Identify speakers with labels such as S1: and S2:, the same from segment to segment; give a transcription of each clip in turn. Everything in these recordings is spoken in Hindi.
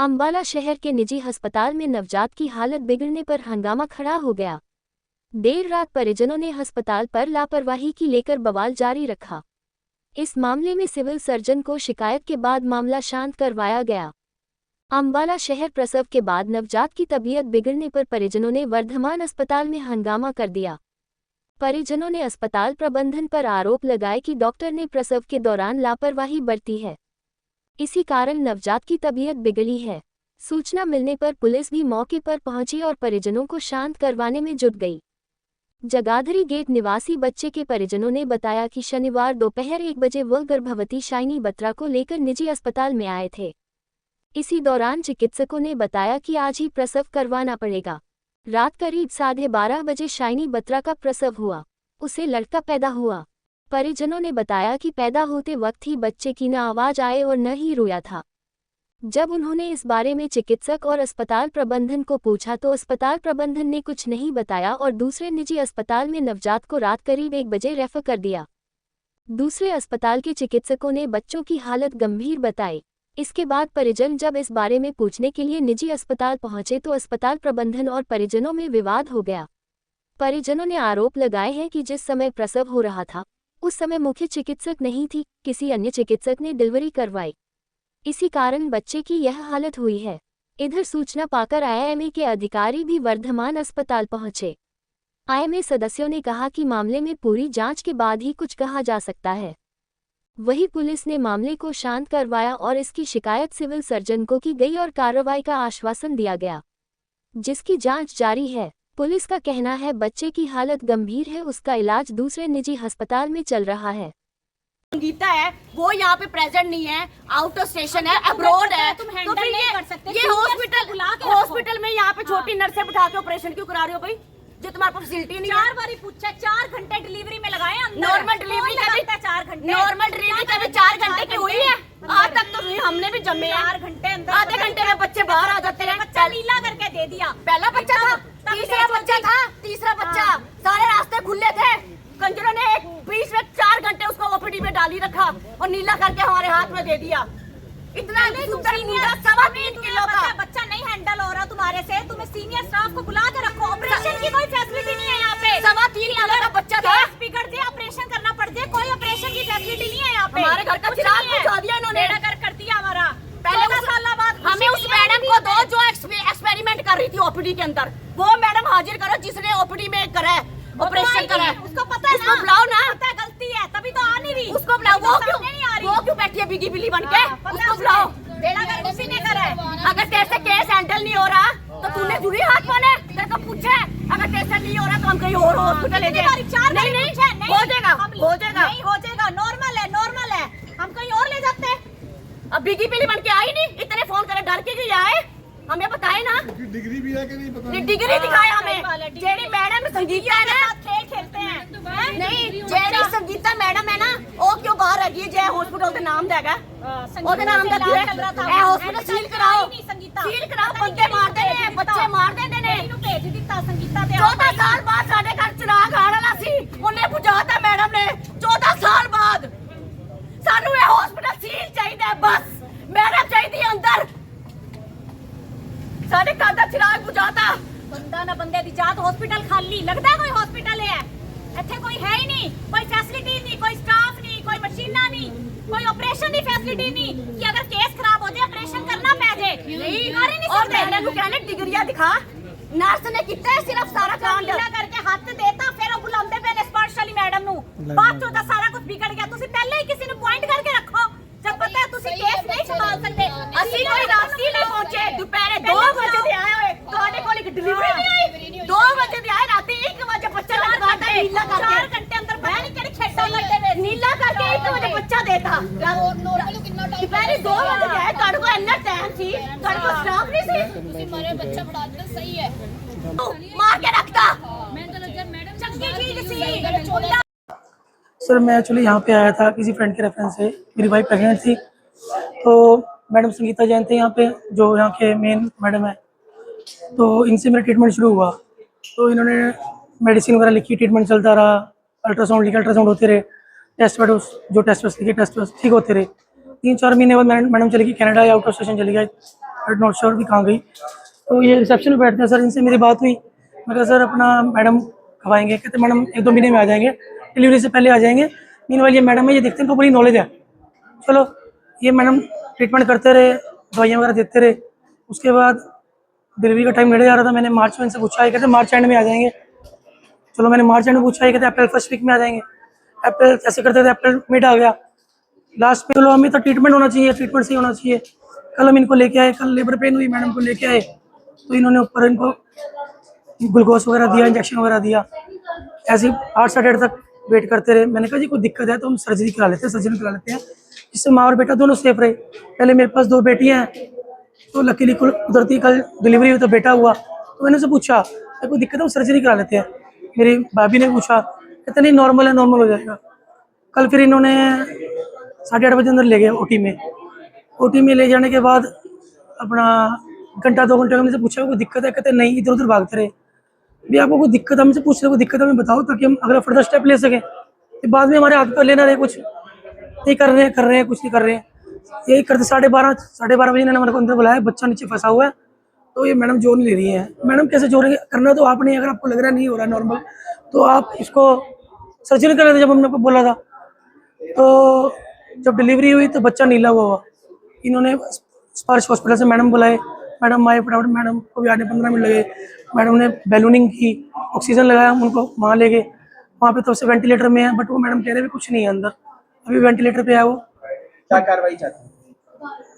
S1: अम्बाला शहर के निजी अस्पताल में नवजात की हालत बिगड़ने पर हंगामा खड़ा हो गया। देर रात परिजनों ने अस्पताल पर लापरवाही की लेकर बवाल जारी रखा। इस मामले में सिविल सर्जन को शिकायत के बाद मामला शांत करवाया गया। अम्बाला शहर प्रसव के बाद नवजात की तबीयत बिगड़ने पर परिजनों ने वर्धमान अस्पताल में हंगामा कर दिया। परिजनों ने अस्पताल प्रबंधन पर आरोप लगाए कि डॉक्टर ने प्रसव के दौरान लापरवाही बरती है, इसी कारण नवजात की तबीयत बिगड़ी है। सूचना मिलने पर पुलिस भी मौके पर पहुंची और परिजनों को शांत करवाने में जुट गई। जगाधरी गेट निवासी बच्चे के परिजनों ने बताया कि शनिवार दोपहर 1 बजे वह गर्भवती शाइनी बत्रा को लेकर निजी अस्पताल में आए थे। इसी दौरान चिकित्सकों ने बताया कि आज ही प्रसव करवाना पड़ेगा। रात करीब 12:30 बजे शाइनी बत्रा का प्रसव हुआ। उसे लड़का पैदा हुआ। परिजनों ने बताया कि पैदा होते वक्त ही बच्चे की न आवाज आए और न ही रोया था। जब उन्होंने इस बारे में चिकित्सक और अस्पताल प्रबंधन को पूछा तो अस्पताल प्रबंधन ने कुछ नहीं बताया और दूसरे निजी अस्पताल में नवजात को रात करीब 1 बजे रेफर कर दिया। दूसरे अस्पताल के चिकित्सकों ने बच्चों की हालत गंभीर बताई। इसके बाद परिजन जब इस बारे में पूछने के लिए निजी अस्पताल पहुंचे तो अस्पताल प्रबंधन और परिजनों में विवाद हो गया। परिजनों ने आरोप लगाए हैं कि जिस समय प्रसव हो रहा था उस समय मुख्य चिकित्सक नहीं थी, किसी अन्य चिकित्सक ने डिलीवरी करवाई। इसी कारण बच्चे की यह हालत हुई है। इधर सूचना पाकर आईएमए के अधिकारी भी वर्धमान अस्पताल पहुंचे। आईएमए सदस्यों ने कहा कि मामले में पूरी जांच के बाद ही कुछ कहा जा सकता है। वहीं पुलिस ने मामले को शांत करवाया और इसकी शिकायत सिविल सर्जन को की गई और कार्रवाई का आश्वासन दिया गया, जिसकी जांच जारी है। पुलिस का कहना है बच्चे की हालत गंभीर है, उसका इलाज दूसरे निजी अस्पताल में चल रहा है।
S2: संगीता है वो यहाँ पे प्रेजेंट नहीं है, आउट ऑफ स्टेशन है, अब्रॉड है, तो फिर ये हॉस्पिटल में यहाँ पे छोटी नर्स से बिठा के ऑपरेशन क्यों करा रहे हो भाई, जो तुम्हारे पास फैसिलिटी नहीं है।
S3: 4 बारी पूछा, 4 घंटे डिलीवरी में लगाए।
S2: नॉर्मल डिलीवरी का भी
S3: 4 घंटे,
S2: नॉर्मल डिलीवरी का भी 4 घंटे की हुई है। आज तक तो हमने भी जमे
S3: 4 घंटे अंदर,
S2: आधे घंटे में बच्चे बाहर आ जाते हैं।
S3: बच्चा लीला करके दे दिया।
S2: पहला बच्चा था, तीसरा बच्चा, सारे रास्ते खुले थे। कंजरों ने एक बीच में 4 घंटे उसको ओपीडी में डाली रखा और नीला करके हमारे हाथ में दे दिया। इतना 3.25 किलो का
S3: बच्चा नहीं हैंडल हो रहा तुम्हारे से, तुम्हें सीनियर स्टाफ को बुला के रखो। ऑपरेशन की कोई फैसिलिटी नहीं है यहाँ पे।
S2: 3.25 किलो का बच्चा था,
S3: बिगड़ जाए ऑपरेशन करना पड़ जाए, कोई ऑपरेशन की फैसिलिटी नहीं है यहाँ पे।
S2: हमारे घर का चिराग बुझा दिया इन्होंने,
S3: कर दिया हमारा।
S2: पहले
S3: 14 साल बाद
S2: हमें उस मैडम को दो जो एक्सपेरिमेंट कर रही थी ओपीडी के अंदर, वो मैडम हाजिर करो जिसने ओपीडी में करा है, ऑपरेशन करा है।
S3: उसको पता है,
S2: उसको बुलाओ ना,
S3: पता है गलती है तभी तो आ नहीं रही।
S2: उसको बुलाओ। वो क्यों बैठी है बिगी बिली बन के, उसको बुलाओ।
S3: बेड़ा कर उसी ने करा है।
S2: अगर तेरे से केस हैंडल नहीं हो रहा तो तूने जुड़ी हाथ माने, तेरे को पूछे। अगर तेरे से नहीं हो रहा तो हम कहीं और हॉस्पिटल ले जाए। नहीं हो जाएगा, नॉर्मल है, हम कहीं और ले जाते हैं। अब बिगी बिली बन के आई नहीं, इतने फोन करे डर के गई आए, हमें बताए ना।
S4: डिग्री भी है कि नहीं पता?
S2: डिग्री दिखाए हमें। जेडी मैडम संगीता है ना,
S3: खेल खेलते हैं।
S2: नहीं जेडी संगीता मैडम है ना, वो क्यों बाहर है? जय हॉस्पिटल का नाम देगा, ਉਹਦੇ ਨਾਮ ਦਾ ਦਿਆ ਇਹ ਹਸਪੀਟਲ ਸੀਲ ਕਰਾਓ, ਸੀਲ ਕਰਾਓ। ਬੰਦੇ ਮਾਰਦੇ ਨੇ, ਬੱਚੇ ਮਾਰ ਦਿੰਦੇ ਨੇ।
S3: ਇਹਨੂੰ ਭੇਜ ਦਿੱਤਾ ਸੰਗੀਤਾ ਤੇ।
S2: 14 ਸਾਲ ਬਾਅਦ ਸਾਡੇ ਘਰ ਚਿਰਾਗ ਆਣ ਵਾਲਾ ਸੀ, ਉਹਨੇ ਬੁਝਾਤਾ ਮੈਡਮ ਨੇ। 14 ਸਾਲ ਬਾਅਦ ਸਾਨੂੰ ਇਹ ਹਸਪੀਟਲ ਸੀਲ ਚਾਹੀਦਾ ਹੈ, ਬਸ ਮੈਡਮ ਚਾਹੀਦੀ ਹੈ ਅੰਦਰ। ਸਾਡੇ ਘਰ ਦਾ ਚਿਰਾਗ ਬੁਝਾਤਾ।
S3: ਬੰਦਾ ਨਾ ਬੰਦੇ ਦੀ ਜਾਤ, ਹਸਪੀਟਲ ਖਾਲੀ ਲੱਗਦਾ, ਕੋਈ ਹਸਪੀਟਲ ਹੈ ਇੱਥੇ? ਕੋਈ ਹੈ ਹੀ ਨਹੀਂ, ਕੋਈ ਫੈਸਿਲਿਟੀ नहीं, कोई स्टाफ नहीं, कोई मशीना नहीं, कोई ऑपरेशन की फैसिलिटी नहीं कि अगर केस खराब हो जाए ऑपरेशन करना पै जाए। नहीं
S2: और मैडम को कहने डिग्रियां दिखा, नर्स ने कितना है सिर्फ सारा काम
S3: करके हाथ देता, फिर वो बुलाते पे स्पर्श वाली मैडम नु बाद चो सारा कुछ बिगड़ गया। तुसी पहले ही किसी ने पॉइंट करके रखो, जब पता है तुसी केस नहीं संभाल सकते।
S2: ਅਸੀਂ ਕੋਈ ਰਾਤੀ ਨਹੀਂ ਪਹੁੰਚੇ, ਦੁਪਹਿਰੇ 2 ਵਜੇ ਦੇ ਆਏ ਹੋਏ। ਤੁਹਾਡੇ ਕੋਲ ਇੱਕ ਡਿਲੀਵਰੀ ਨਹੀਂ ਆਈ? 2 ਵਜੇ ਦੇ ਆਏ, ਰਾਤੀ 1 ਵਜੇ ਬੱਚਾ ਲਗਵਾਤਾ ਨੀਲਾ ਕਰਕੇ।
S3: 4 घंटे अंदर पता नहीं किहड़े खेड़ा लगे वे
S2: नीला करके 1 ਵਜੇ ਬੱਚਾ ਦੇਤਾ। ਦੁਪਹਿਰੇ 2 ਵਜੇ ਦੇ ਆਏ, ਤੁਹਾਡੇ ਕੋਲ ਇੰਨਾ ਟਾਈਮ ਸੀ, ਤੁਹਾਡੇ ਕੋਲ ਸਟਾਫ ਨਹੀਂ ਸੀ।
S5: ਤੁਸੀਂ ਮਾਰੇ ਬੱਚਾ ਫੜਾ ਦਿੱਤਾ, ਸਹੀ ਹੈ,
S2: ਮਾਰ ਕੇ ਰੱਖਤਾ।
S5: मैं तो लगा मैडम
S3: चंगी चीज सी।
S6: सर मैं एक्चुअली यहाँ पे आया था किसी फ्रेंड के रेफरेंस से। मेरी वाइफ प्रेग्नेंट थी, तो मैडम संगीता जैन थे यहाँ पे, जो यहाँ के मेन मैडम है। तो इनसे मेरा ट्रीटमेंट शुरू हुआ, तो इन्होंने मेडिसिन वगैरह लिखी, ट्रीटमेंट चलता रहा, अल्ट्रासाउंड लिखे, अल्ट्रासाउंड होते रहे, टेस्ट जो टेस्ट लिखे, टेस्ट ठीक होते रहे। 3-4 महीने बाद मैडम चली गई कनाडा या आउट ऑफ स्टेशन चली गई। बट नॉट श्योर भी कहाँ गई। तो ये रिसेप्शन में बैठते हैं सर, इनसे मेरी बात हुई। मैं कहा सर अपना मैडम कब आएंगे? कहते मैडम 1-2 महीने में आ जाएंगे, डिलीवरी से पहले आ जाएंगे। मीनवाइल ये मैडम है, ये देखते हैं इनको बड़ी नॉलेज है। चलो ये मैडम ट्रीटमेंट करते रहे, दवाइयाँ वगैरह देते रहे। उसके बाद डिलीवरी का टाइम नेड़े जा रहा था, मैंने मार्च में इनसे पूछा, ये कहते मार्च एंड में आ जाएंगे। चलो मैंने मार्च एंड में पूछा, ये कहते अप्रैल फर्स्ट वीक में आ जाएंगे। अप्रैल कैसे करते थे, अप्रैल मिड आ गया लास्ट में। चलो हमें तो ट्रीटमेंट होना चाहिए, ट्रीटमेंट सही होना चाहिए। कल हम इनको लेके आए, कल लेबर पेन हुई, मैडम को लेके आए तो इन्होंने ऊपर इनको ग्लूकोज वगैरह दिया, इंजेक्शन वगैरह दिया। ऐसे 8 साढ़े 8 तक वेट करते रहे। मैंने कहा जी कोई दिक्कत है तो हम सर्जरी करा लेते हैं, सर्जरी करा लेते हैं, जिससे माँ और बेटा दोनों सेफ रहे। पहले मेरे पास 2 बेटियाँ हैं, तो लकीली कुदरती कल डिलीवरी हुई तो बेटा हुआ। तो मैंने उनसे पूछा कोई दिक्कत है, वो सर्जरी करा लेते हैं। मेरी भाभी ने पूछा, कहते नहीं नॉर्मल है, नॉर्मल हो जाएगा। कल फिर इन्होंने 8:30 बजे अंदर ले गए ओटी में। ओटी में ले जाने के बाद अपना घंटा 2 घंटे हमसे पूछा कोई दिक्कत है? कहते नहीं, इधर उधर भागते रहे। भी आपको कोई दिक्कत, हमसे पूछ रहे कोई दिक्कत हमें बताओ ताकि हम अगला फर्दर स्टेप ले सकें। फिर बाद में हमारे हाथ पर लेना रहे, कुछ नहीं कर रहे हैं, कुछ नहीं कर रहे हैं। यही करते 12:30 बजे इन्होंने मेरे को अंदर बुलाया, बच्चा नीचे फंसा हुआ है तो ये मैडम जोर नहीं ले रही है। मैडम कैसे जोर करना तो आप नहीं, अगर आपको लग रहा नहीं हो रहा नॉर्मल तो आप इसको सर्जरी कर लेते। जब हमने आपको बोला था तो जब डिलीवरी हुई तो बच्चा नीला हुआ। इन्होंने स्पर्श हॉस्पिटल से मैडम बुलाए, मैडम आए फटाफट, मैडम को भी आने 15 मिनट लगे। मैडम ने बैलूनिंग की, ऑक्सीजन लगाया, उनको वहाँ ले गए। वहाँ पे तो उससे वेंटिलेटर में है, बट वो मैडम कह रहे भी कुछ नहीं है अंदर, अभी वेंटिलेटर पे है वो।
S4: क्या कार्रवाई चाहते हैं?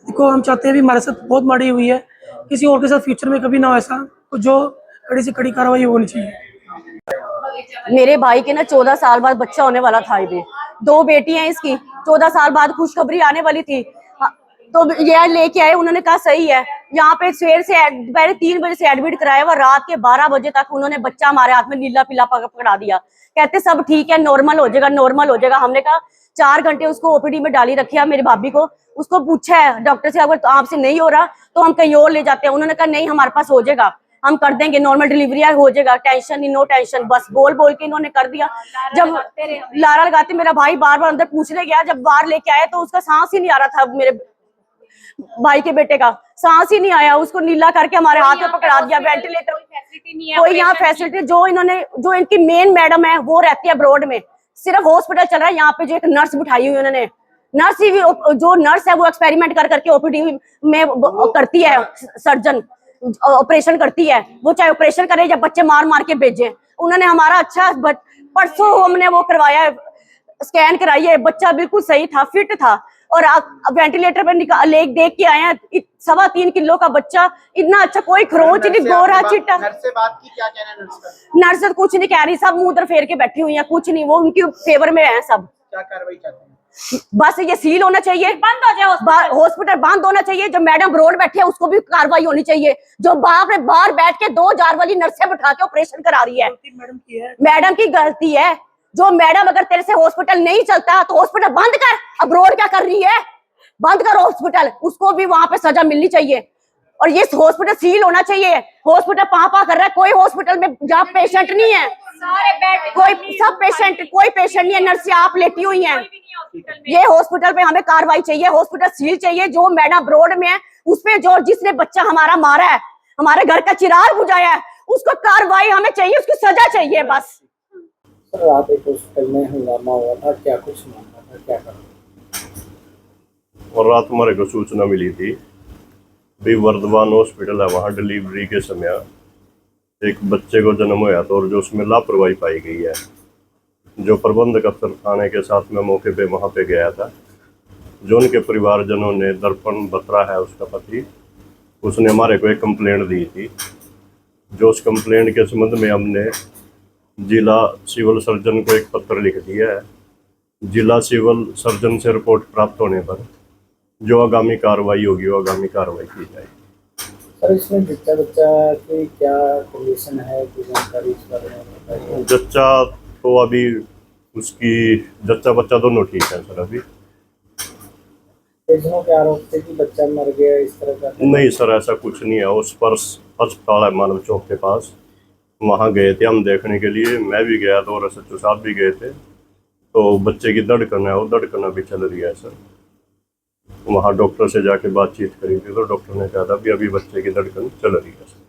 S6: देखो हम चाहते हैं भी हमारे साथ बहुत माड़ी हुई है, किसी और के साथ फ्यूचर में कभी ना हो ऐसा, तो जो कड़ी से कड़ी कार्रवाई होनी चाहिए।
S2: मेरे भाई के ना 14 साल बाद बच्चा होने वाला था। ये 2 बेटी हैं इसकी, 14 साल बाद खुशखबरी आने वाली थी। तो ये लेके आए, उन्होंने कहा सही है। यहाँ पे सवेर से दोपहर 3 बजे से एडमिट कराया हुआ, रात के 12 बजे तक उन्होंने बच्चा हमारे हाथ में नीला पीला पकड़ा दिया। कहते सब ठीक है, नॉर्मल हो जाएगा, नॉर्मल हो जाएगा। हमने कहा 4 घंटे उसको ओपीडी में डाली रखी है। मेरी भाभी को उसको पूछा है डॉक्टर से, अगर तो आपसे नहीं हो रहा तो हम कहीं और ले जाते हैं। उन्होंने कहा नहीं हमारे पास हो जाएगा, हम कर देंगे, नॉर्मल डिलीवरी हो जाएगा, टेंशन नहीं, नो टेंशन। बस बोल बोल के इन्होंने कर दिया। जब लारा लगाते मेरा भाई बार बार अंदर पूछने गया, जब बाहर लेके आए तो उसका सांस ही नहीं आ रहा था। मेरे भाई के बेटे का सांस ही नहीं आया, उसको नीला करके हमारे हाथ में पकड़ा दिया। वेंटिलेटर कोई यहाँ फैसिलिटी, जो इनकी मेन मैडम है वो रहती है अब्रॉड में, सिर्फ हॉस्पिटल चल रहा है। यहाँ पे जो एक नर्स बिठाई हुई उन्होंने, नर्स ही जो नर्स है वो एक्सपेरिमेंट कर करके ओपीडी में करती है, सर्जन ऑपरेशन करती है, वो चाहे ऑपरेशन करे या बच्चे मार मार के भेजे। उन्होंने हमारा अच्छा परसों हमने वो करवाया, स्कैन कराई है, बच्चा बिल्कुल सही था, फिट था। और वेंटिलेटर पे देख के आए हैं, 3.25 किलो का बच्चा, इतना अच्छा, कोई खरोच नहीं, गोरा चिट्टा।
S4: नर्स से बात की, क्या कहना है नर्स का?
S2: नर्स तो कुछ नहीं कह रही, सब मुंह उधर फेर के बैठी हुई है, कुछ नहीं, वो उनकी फेवर में है सब।
S4: क्या कार्रवाई चाहते हैं?
S2: बस ये सील होना चाहिए, बंद हो जाए हॉस्पिटल, बंद होना चाहिए। जो मैडम रोड बैठी है उसको भी कार्रवाई होनी चाहिए। जो बाप ने बाहर बैठ के 2 जार वाली नर्सें बिठा के ऑपरेशन करा रही है, मैडम की गलती है। जो मैडम अगर तेरे से हॉस्पिटल नहीं चलता तो हॉस्पिटल बंद कर। अब रोड क्या कर रही है, बंद कर हॉस्पिटल, उसको भी वहां पे सजा मिलनी चाहिए। और ये हॉस्पिटल सील होना चाहिए। हॉस्पिटल पापा कर रहा है, कोई हॉस्पिटल में जहाँ पेशेंट नहीं है, सारे बेड कोई सब पेशेंट, कोई पेशेंट नहीं है, नर्स आप लेटी हुई हैं। ये हॉस्पिटल पे हमें कार्रवाई चाहिए, हॉस्पिटल सील चाहिए। जो मैडम रोड में है उसमें जो जिसने बच्चा हमारा मारा है, हमारे घर का चिराग बुझाया है, उसको कार्रवाई हमें चाहिए, उसकी सजा चाहिए बस।
S4: सर रात एक हॉस्पिटल में हंगामा हुआ था, क्या कुछ मामला था, क्या करें?
S7: और रात हमारे को सूचना मिली थी भी वर्धमान हॉस्पिटल है, वहाँ डिलीवरी के समय एक बच्चे को जन्म हुआ था और जो उसमें लापरवाही पाई गई है। जो प्रबंधक अफसर थाने के साथ में मौके पे वहाँ पे गया था, जो उनके परिवारजनों ने, दर्पण बत्रा है उसका पति, उसने हमारे को एक कंप्लेंट दी थी। जो उस कंप्लेंट के संबंध में हमने जिला सिविल सर्जन को एक पत्र लिख दिया है। जिला सिविल सर्जन से रिपोर्ट प्राप्त होने पर जो आगामी कार्रवाई होगी वो आगामी कार्रवाई की जाएगी।
S4: सर इसमें बच्चा की क्या कंडीशन है, कोई जानकारी इस बारे में बताइए।
S7: जच्चा तो अभी उसकी जच्चा बच्चा दोनों ठीक है सर। अभी
S4: परिजनों के आरोप थे कि बच्चा मर गया, इस तरह का?
S7: नहीं सर, ऐसा कुछ नहीं है। उस पर अस्पताल है मानव चौक के पास, वहाँ गए थे हम देखने के लिए, मैं भी गया था और SHO साहब भी गए थे। तो बच्चे की धड़कन है, वो धड़कन अभी चल रही है सर। वहाँ डॉक्टर से जाके बातचीत करी थी, तो डॉक्टर ने कहा था भी अभी बच्चे की धड़कन चल रही है।